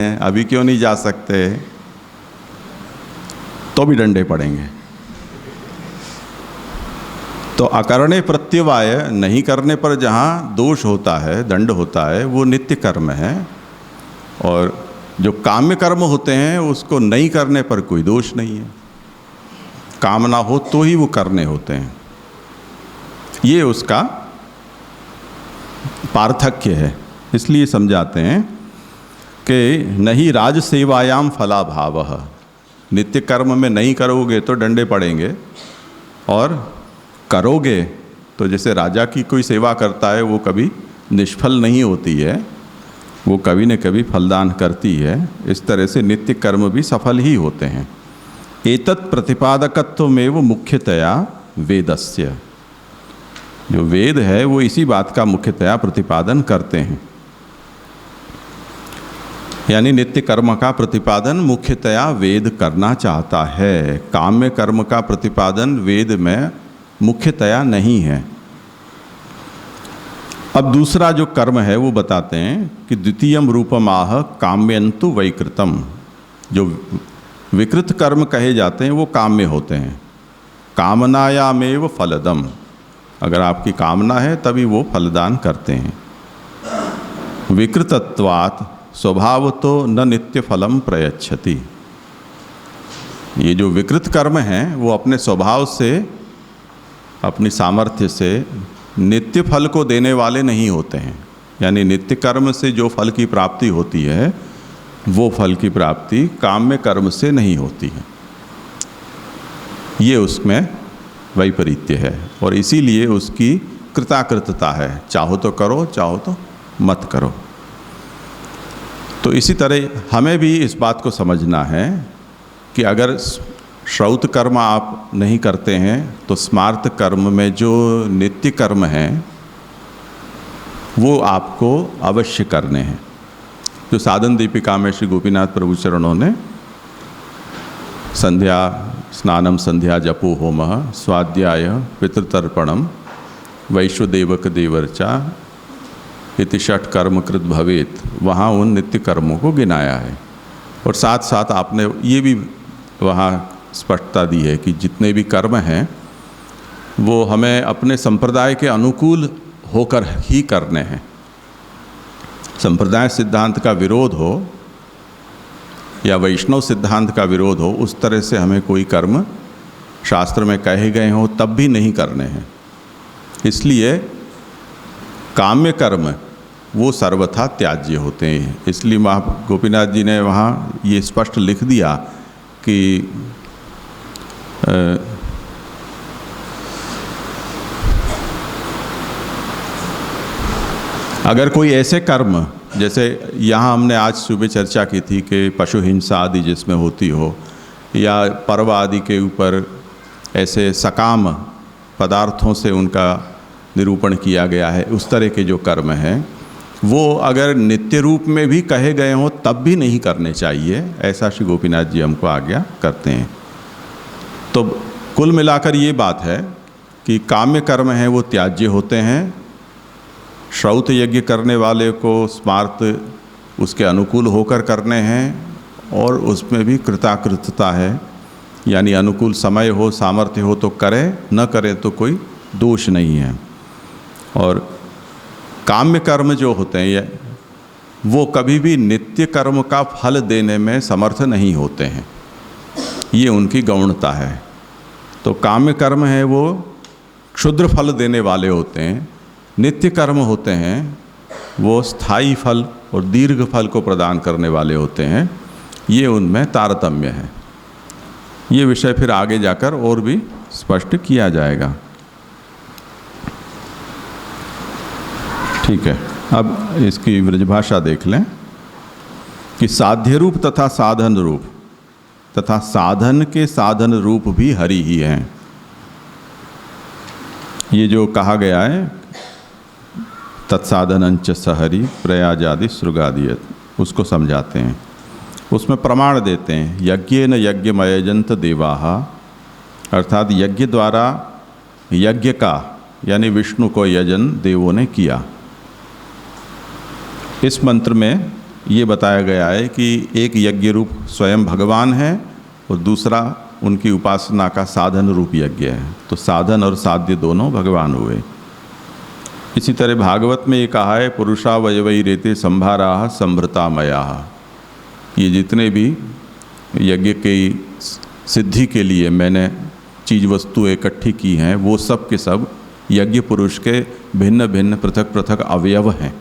हैं, अभी क्यों नहीं जा सकते, तो भी डंडे पड़ेंगे। तो अकरणे प्रत्यवाय, नहीं करने पर जहाँ दोष होता है, दंड होता है, वो नित्य कर्म है। और जो काम्य कर्म होते हैं उसको नहीं करने पर कोई दोष नहीं है, कामना हो तो ही वो करने होते हैं। ये उसका पार्थक्य है। इसलिए समझाते हैं कि नहीं राज सेवायाम फलाभावः, नित्य कर्म में नहीं करोगे तो डंडे पड़ेंगे, और करोगे तो जैसे राजा की कोई सेवा करता है वो कभी निष्फल नहीं होती है, वो कभी न कभी फलदान करती है। इस तरह से नित्य कर्म भी सफल ही होते हैं। एतत् प्रतिपादकत्वमेव मुख्यतया वेदस्य, जो वेद है वो इसी बात का मुख्यतया प्रतिपादन करते हैं। यानी नित्य कर्म का प्रतिपादन मुख्यतया वेद करना चाहता है, काम्य कर्म का प्रतिपादन वेद में मुख्यतया नहीं है। अब दूसरा जो कर्म है वो बताते हैं कि द्वितीयम रूपमाह काम्यंतु वैकृतम, जो विकृत कर्म कहे जाते हैं वो काम्य होते हैं। कामनायामेव फलदम, अगर आपकी कामना है तभी वो फलदान करते हैं। विकृतत्वात् स्वभाव तो न नित्य फलम प्रयच्छति, ये जो विकृत कर्म हैं वो अपने स्वभाव से, अपनी सामर्थ्य से नित्य फल को देने वाले नहीं होते हैं। यानी नित्य कर्म से जो फल की प्राप्ति होती है वो फल की प्राप्ति काम्य कर्म से नहीं होती है। ये उसमें वैपरीत्य है, और इसीलिए उसकी कृताकृतता है, चाहो तो करो, चाहो तो मत करो। तो इसी तरह हमें भी इस बात को समझना है कि अगर श्रौत कर्म आप नहीं करते हैं तो स्मार्त कर्म में जो नित्य कर्म हैं वो आपको अवश्य करने हैं। जो साधन दीपिका में श्री गोपीनाथ प्रभु चरणों ने संध्या स्नानम संध्या जपो होमः स्वाध्याय पितृतर्पणम वैश्वदेवक देवर्चा इति षट कर्म कृत भवेत, वहाँ उन नित्य कर्मों को गिनाया है। और साथ साथ आपने ये भी वहाँ स्पष्टता दी है कि जितने भी कर्म हैं वो हमें अपने संप्रदाय के अनुकूल होकर ही करने हैं। संप्रदाय सिद्धांत का विरोध हो या वैष्णव सिद्धांत का विरोध हो, उस तरह से हमें कोई कर्म शास्त्र में कहे गए हों तब भी नहीं करने हैं। इसलिए काम्य कर्म वो सर्वथा त्याज्य होते हैं। इसलिए गोपीनाथ जी ने वहाँ ये स्पष्ट लिख दिया कि अगर कोई ऐसे कर्म, जैसे यहाँ हमने आज सुबह चर्चा की थी कि पशु हिंसा आदि जिसमें होती हो, या पर्व आदि के ऊपर ऐसे सकाम पदार्थों से उनका निरूपण किया गया है, उस तरह के जो कर्म हैं वो अगर नित्य रूप में भी कहे गए हों तब भी नहीं करने चाहिए, ऐसा श्री गोपीनाथ जी हमको आज्ञा करते हैं। तो कुल मिलाकर ये बात है कि काम्य कर्म हैं वो त्याज्य होते हैं। श्रौत यज्ञ करने वाले को स्मार्त उसके अनुकूल होकर करने हैं, और उसमें भी कृताकृतता है, यानी अनुकूल समय हो, सामर्थ्य हो तो करे, न करे तो कोई दोष नहीं है। और काम्य कर्म जो होते हैं वो कभी भी नित्य कर्म का फल देने में समर्थ नहीं होते हैं, ये उनकी गौणता है। तो काम्य कर्म है वो क्षुद्र फल देने वाले होते हैं, नित्य कर्म होते हैं वो स्थायी फल और दीर्घ फल को प्रदान करने वाले होते हैं। ये उनमें तारतम्य है। ये विषय फिर आगे जाकर और भी स्पष्ट किया जाएगा। ठीक है, अब इसकी व्रजभाषा देख लें कि साध्य रूप तथा साधन रूप तथा साधन के साधन रूप भी हरि ही हैं। ये जो कहा गया है तत्साधनंच सहरि प्रयाजादि सृगादियत, उसको समझाते हैं। उसमें प्रमाण देते हैं यज्ञेन यज्ञमयजंत देवाः, अर्थात यज्ञ द्वारा यज्ञ का यानी विष्णु को यजन देवों ने किया। इस मंत्र में ये बताया गया है कि एक यज्ञ रूप स्वयं भगवान है और दूसरा उनकी उपासना का साधन रूप यज्ञ है। तो साधन और साध्य दोनों भगवान हुए। इसी तरह भागवत में ये कहा है, पुरुषा वयवई रेते संभारा संभृता मया। ये जितने भी यज्ञ की सिद्धि के लिए मैंने चीज़ वस्तु इकट्ठी की हैं, वो सब के सब यज्ञ पुरुष के भिन्न भिन्न पृथक पृथक अवयव हैं।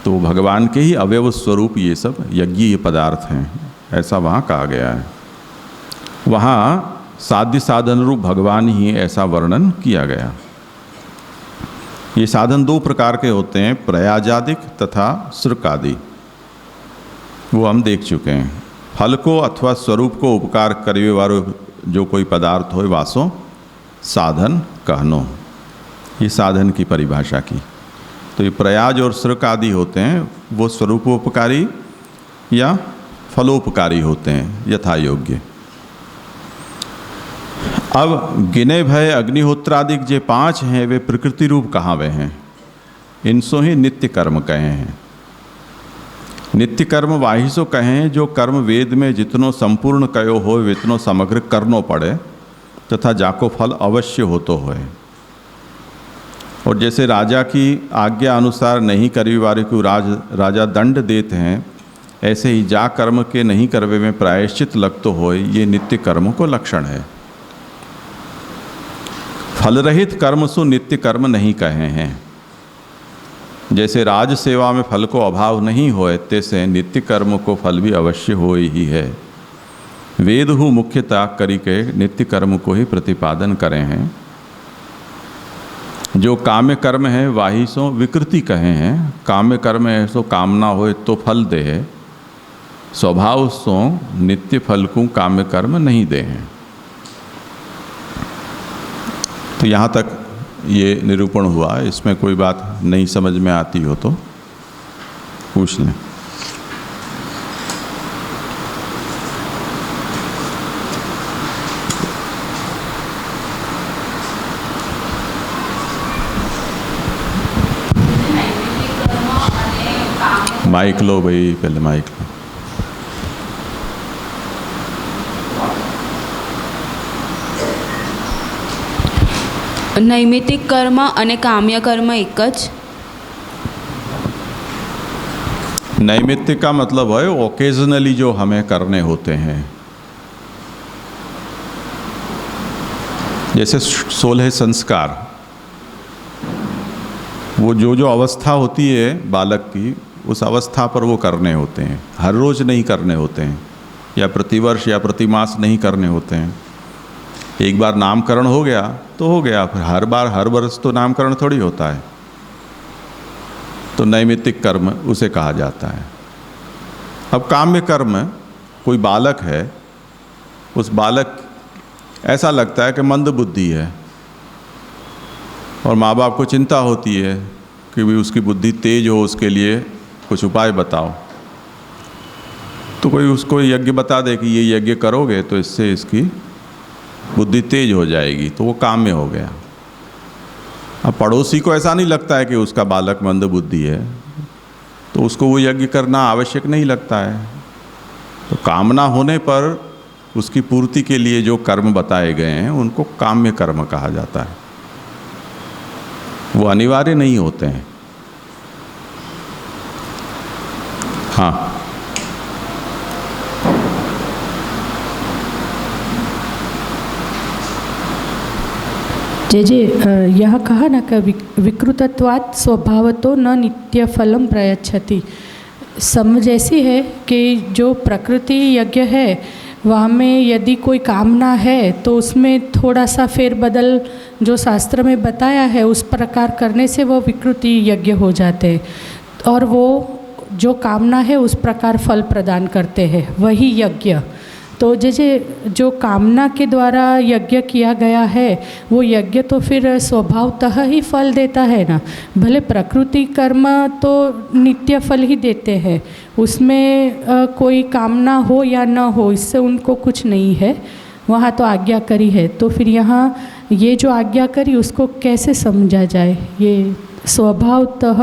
तो भगवान के ही अवयव स्वरूप ये सब यज्ञीय पदार्थ हैं, ऐसा वहाँ कहा गया है। वहाँ साध्य साधन रूप भगवान ही ऐसा वर्णन किया गया। ये साधन दो प्रकार के होते हैं, प्रयाजादिक तथा सृकादि। वो हम देख चुके हैं। फल को अथवा स्वरूप को उपकार करे वालो जो कोई पदार्थ हो वासो साधन कहनो, ये साधन की परिभाषा की। तो ये प्रयाज और सृक आदि होते हैं, वो स्वरूपोपकारी या फलोपकारी होते हैं यथा योग्य। अब गिने भय अग्निहोत्रादिक जे 5 हैं, वे प्रकृति रूप कहावे हैं। इनसो ही नित्य कर्म कहे हैं। नित्य कर्म वाही सो कहें, जो कर्म वेद में जितनो संपूर्ण कयो हो वितनो समग्र करनो पड़े तथा जाको फल अवश्य हो तो होए। और जैसे राजा की आज्ञा अनुसार नहीं करने वाले को राजा दंड देते हैं, ऐसे ही जा कर्म के नहीं करवे में प्रायश्चित लग तो होए, ये नित्य कर्म को लक्षण है। फल रहित कर्म सो नित्य कर्म नहीं कहे हैं। जैसे राज सेवा में फल को अभाव नहीं होए, तैसे नित्य कर्म को फल भी अवश्य हो ही है। वेद हु मुख्य त्याग करी के नित्य कर्म को ही प्रतिपादन करें हैं। जो काम्य कर्म है वाही सो विकृति कहे हैं। काम्य कर्म है सो कामना होए तो फल दे है, स्वभाव सो नित्य फल को काम्य कर्म नहीं दे हैं। तो यहाँ तक ये निरूपण हुआ। इसमें कोई बात नहीं समझ में आती हो तो पूछ लें। माइक लो भाई, पहले माइक लो। नैमित्तिक कर्म અને કામ્ય કર્મ એક જ? नैमित्तिक का मतलब है ओकेजनली जो हमें करने होते हैं। जैसे 16 संस्कार, वो जो अवस्था होती है बालक की, उस अवस्था पर वो करने होते हैं। हर रोज़ नहीं करने होते हैं, या प्रतिवर्ष या प्रतिमास नहीं करने होते हैं। एक बार नामकरण हो गया तो हो गया, फिर हर बार हर वर्ष तो नामकरण थोड़ी होता है। तो नैमित्तिक कर्म उसे कहा जाता है। अब काम्य कर्म, कोई बालक है, उस बालक ऐसा लगता है कि मंद बुद्धि है और माँ बाप को चिंता होती है कि भी उसकी बुद्धि तेज हो, उसके लिए कुछ उपाय बताओ। तो कोई उसको यज्ञ बता दे कि ये यज्ञ करोगे तो इससे इसकी बुद्धि तेज हो जाएगी, तो वो काम में हो गया। अब पड़ोसी को ऐसा नहीं लगता है कि उसका बालक मंद बुद्धि है, तो उसको वो यज्ञ करना आवश्यक नहीं लगता है। तो कामना होने पर उसकी पूर्ति के लिए जो कर्म बताए गए हैं उनको काम्य कर्म कहा जाता है। वो अनिवार्य नहीं होते हैं। हाँ, जे यह कहा ना कि विकृतत्वात् स्वभावतो न नित्य फलम प्रयच्छति। समझ ऐसी है कि जो प्रकृति यज्ञ है वहाँ में यदि कोई कामना है तो उसमें थोड़ा सा फेरबदल जो शास्त्र में बताया है उस प्रकार करने से वो विकृति यज्ञ हो जाते हैं, और वो जो कामना है उस प्रकार फल प्रदान करते हैं, वही यज्ञ। तो जैसे जो कामना के द्वारा यज्ञ किया गया है वो यज्ञ तो फिर स्वभावतः ही फल देता है ना। भले प्रकृति कर्म तो नित्य फल ही देते हैं, उसमें कोई कामना हो या न हो इससे उनको कुछ नहीं है, वहाँ तो आज्ञा करी है। तो फिर यहाँ ये जो आज्ञा करी उसको कैसे समझा जाए? ये स्वभावतः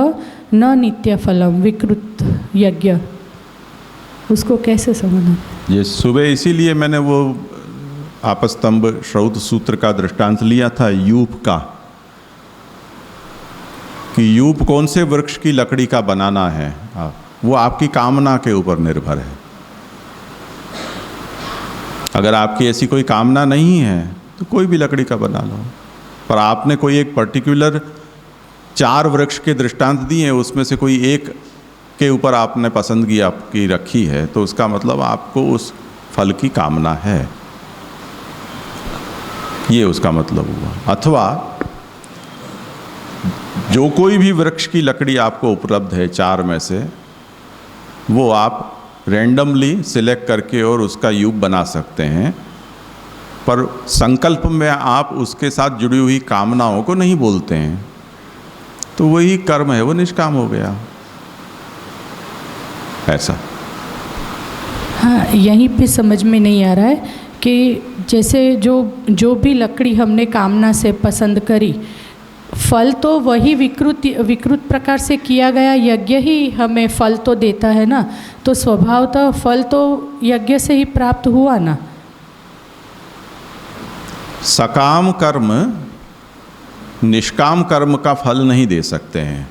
न नित्य फलम विकृत यज्ञ, उसको कैसे समझना? ये सुबह इसीलिए मैंने वो आपस्तंभ श्रौत सूत्र का दृष्टांत लिया था यूप का, कि यूप कौन से वृक्ष की लकड़ी का बनाना है वो आपकी कामना के ऊपर निर्भर है। अगर आपकी ऐसी कोई कामना नहीं है तो कोई भी लकड़ी का बना लो, पर आपने कोई एक पर्टिकुलर 4 वृक्ष के दृष्टांत दिए, उसमें से कोई एक के ऊपर आपने पसंदगी आपकी रखी है, तो उसका मतलब आपको उस फल की कामना है, ये उसका मतलब हुआ। अथवा जो कोई भी वृक्ष की लकड़ी आपको उपलब्ध है 4 में से, वो आप रैंडमली सिलेक्ट करके और उसका यूप बना सकते हैं, पर संकल्प में आप उसके साथ जुड़ी हुई कामनाओं को नहीं बोलते हैं, तो वही कर्म है, वो निष्काम हो गया। ऐसा हाँ, यहीं पे समझ में नहीं आ रहा है कि जैसे जो भी लकड़ी हमने कामना से पसंद करी, फल तो वही विकृत प्रकार से किया गया यज्ञ ही हमें फल तो देता है ना, तो स्वभावतः फल तो यज्ञ से ही प्राप्त हुआ ना। सकाम कर्म निष्काम कर्म का फल नहीं दे सकते हैं।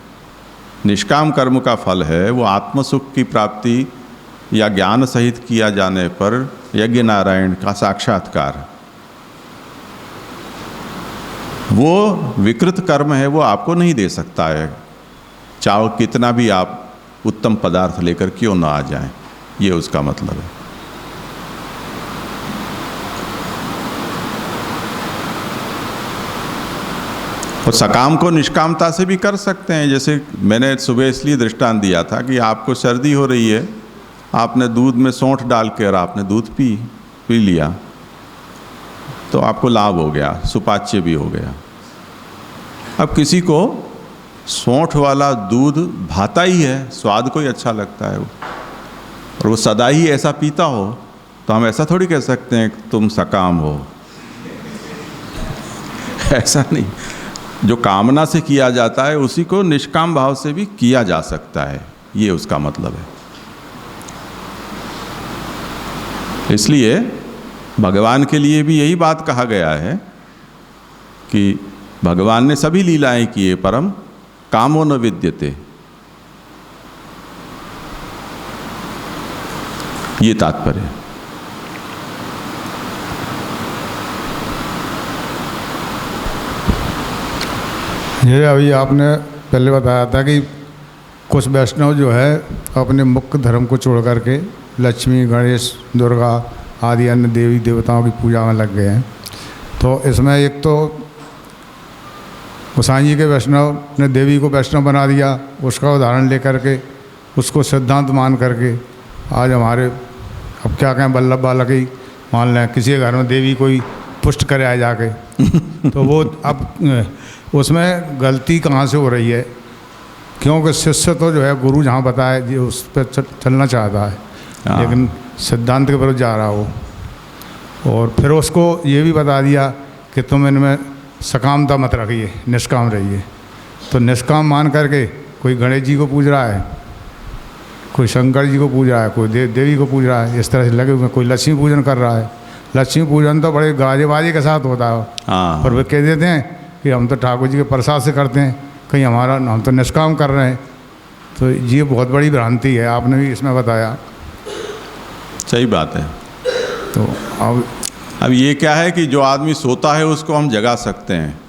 निष्काम कर्म का फल है वो आत्मसुख की प्राप्ति या ज्ञान सहित किया जाने पर यज्ञ नारायण का साक्षात्कार। वो विकृत कर्म है, वो आपको नहीं दे सकता है, चाहे कितना भी आप उत्तम पदार्थ लेकर क्यों ना आ जाएं, ये उसका मतलब है। और सकाम को निष्कामता से भी कर सकते हैं। जैसे मैंने सुबह इसलिए दृष्टांत दिया था कि आपको सर्दी हो रही है, आपने दूध में सौंठ डाल कर आपने दूध पी लिया, तो आपको लाभ हो गया, सुपाच्य भी हो गया। अब किसी को सौंठ वाला दूध भाता ही है, स्वाद को ही अच्छा लगता है वो, और वो सदा ही ऐसा पीता हो, तो हम ऐसा थोड़ी कह सकते हैं कि तुम सकाम हो। ऐसा नहीं, जो कामना से किया जाता है उसी को निष्काम भाव से भी किया जा सकता है, ये उसका मतलब है। इसलिए भगवान के लिए भी यही बात कहा गया है कि भगवान ने सभी लीलाएं किए, परम कामो न विद्यते, ये तात्पर्य है। ये अभी आपने पहले बताया था कि कुछ वैष्णव जो है अपने मुख्य धर्म को छोड़ करके लक्ष्मी, गणेश, दुर्गा आदि अन्य देवी देवताओं की पूजा में लग गए हैं। तो इसमें एक तो गोसाई जी के वैष्णव ने देवी को वैष्णव बना दिया, उसका उदाहरण लेकर के उसको सिद्धांत मान करके आज हमारे अब क्या कहें बल्लभ बालक ही मान लें, किसी के घर में देवी कोई पुष्ट करे आए जाके तो वो अब उसमें गलती कहाँ से हो रही है? क्योंकि शिष्य तो जो है गुरु जहाँ बताए जी उस पर चलना चाहता है, लेकिन सिद्धांत के विरुद्ध जा रहा हो। और फिर उसको ये भी बता दिया कि तुम इनमें सकामता मत रखिए, निष्काम रहिए। तो निष्काम मान करके कोई गणेश जी को पूज रहा है, कोई शंकर जी को पूज रहा है, कोई देवी को पूज रहा है, इस तरह से लगे हुए। कोई लक्ष्मी पूजन कर रहा है। लक्ष्मी पूजन तो बड़े गाजे बाजे के साथ होता है, पर वे कह देते हैं कि हम तो ठाकुर जी के प्रसाद से करते हैं, कहीं हमारा हम तो निष्काम कर रहे हैं। तो ये बहुत बड़ी भ्रांति है, आपने भी इसमें बताया। सही बात है। तो अब ये क्या है कि जो आदमी सोता है उसको हम जगा सकते हैं,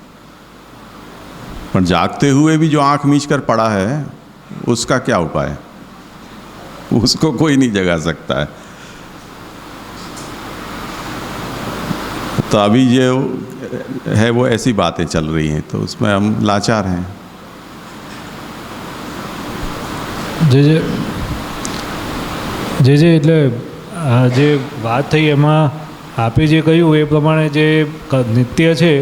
पर जागते हुए भी जो आंख मीच कर पड़ा है उसका क्या उपाय? उसको कोई नहीं जगा सकता है। तो अभी जो है वो ऐसी बातें चल रही हैं, तो उसमें हम लाचार हैं। જે એટલે જે વાત થઈ એમાં આપે જે કહ્યું એ પ્રમાણે જે નૃત્ય છે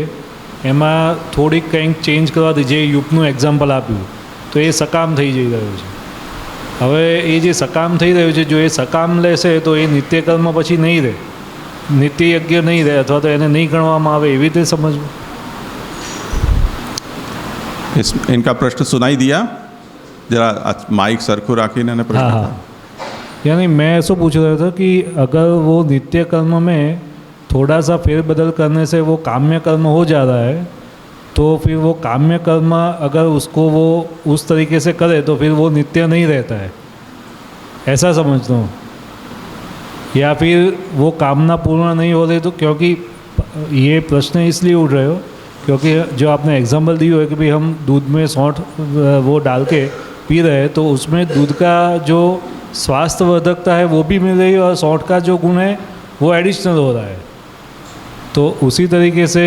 એમાં થોડીક કંઈક ચેન્જ કરવાથી જે યુપનું એક્ઝામ્પલ આપ્યું તો એ સકામ થઈ જઈ રહ્યું છે। હવે એ જે સકામ થઈ રહ્યું છે, જો એ સકામ લેશે તો એ નિત્યકર્મ પછી નહીં રહે, નિત્ય યજ્ઞ નહીં રહે, અથવા તો એને નહીં ગણવામાં આવે, એવી રીતે સમજવું। इनका प्रश्न सुनाई दिया? जरा माइक सरखू राखी ने हाँ प्रश्न हाँ, यानी मैं ऐसा पूछ रहा था कि अगर वो नित्य कर्म में थोड़ा सा फेरबदल करने से वो काम्य कर्म हो जा रहा है, तो फिर वो काम्य कर्म अगर उसको वो उस तरीके से करे तो फिर वो नित्य नहीं रहता है, ऐसा समझता हूँ। या फिर वो कामना पूर्ण नहीं हो रही, तो क्योंकि ये प्रश्न इसलिए उठ रहे हो क्योंकि जो आपने एग्जांपल दी है कि भाई हम दूध में सौंठ वो डाल के पी रहे हैं, तो उसमें दूध का जो स्वास्थ्यवर्धकता है वो भी मिल रही है और सौंठ का जो गुण है वो एडिशनल हो रहा है। तो उसी तरीके से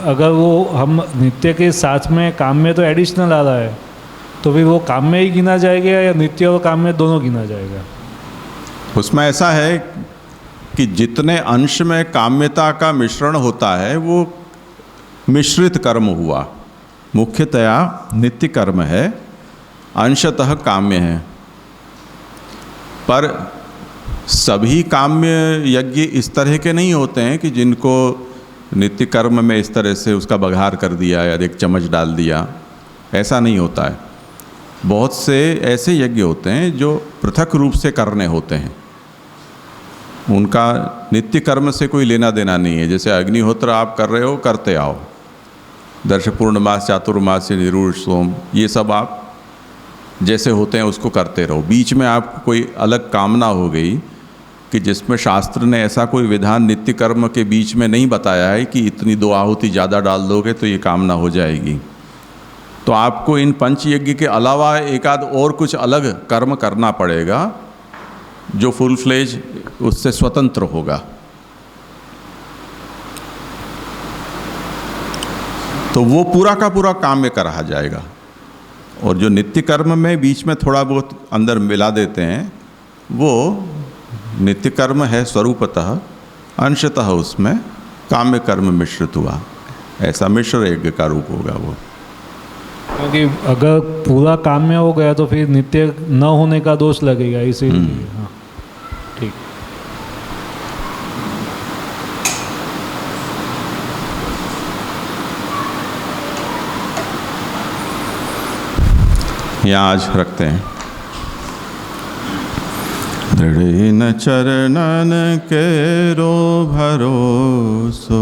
अगर वो हम नित्य के साथ में काम्य तो एडिशनल आ रहा है, तो फिर वो काम्य ही गिना जाएगा या नित्य और काम्य दोनों गिना जाएगा? उसमें ऐसा है कि जितने अंश में काम्यता का मिश्रण होता है वो मिश्रित कर्म हुआ। मुख्यतया नित्य कर्म है, अंशतः काम्य है। पर सभी काम्य यज्ञ इस तरह के नहीं होते हैं कि जिनको नित्य कर्म में इस तरह से उसका बघार कर दिया या एक चम्मच डाल दिया, ऐसा नहीं होता है। बहुत से ऐसे यज्ञ होते हैं जो पृथक रूप से करने होते हैं, उनका नित्य कर्म से कोई लेना देना नहीं है। जैसे अग्निहोत्र आप कर रहे हो, करते आओ, दर्श पूर्णमास, चातुर्मास, निरूढ़, सोम, ये सब आप जैसे होते हैं उसको करते रहो। बीच में आपको कोई अलग कामना हो गई कि जिसमें शास्त्र ने ऐसा कोई विधान नित्य कर्म के बीच में नहीं बताया है कि इतनी 2 आहुति ज़्यादा डाल दोगे तो ये कामना हो जाएगी, तो आपको इन पंच यज्ञ के अलावा एक आध और कुछ अलग कर्म करना पड़ेगा जो फुल फ्लेज उससे स्वतंत्र होगा। तो वो पूरा का पूरा काम्य कहा जाएगा। और जो नित्य कर्म में बीच में थोड़ा बहुत अंदर मिला देते हैं वो नित्य कर्म है स्वरूपतः, अंशतः उसमें काम्य कर्म मिश्रित हुआ। ऐसा मिश्र यज्ञ का रूप होगा वो। क्योंकि अगर पूरा काम्य हो गया तो फिर नित्य न होने का दोष लगेगा, इसीलिए। हाँ, ठीक। यहाँ आज रखते हैं। दृढ़ चरणन के रो भरोसो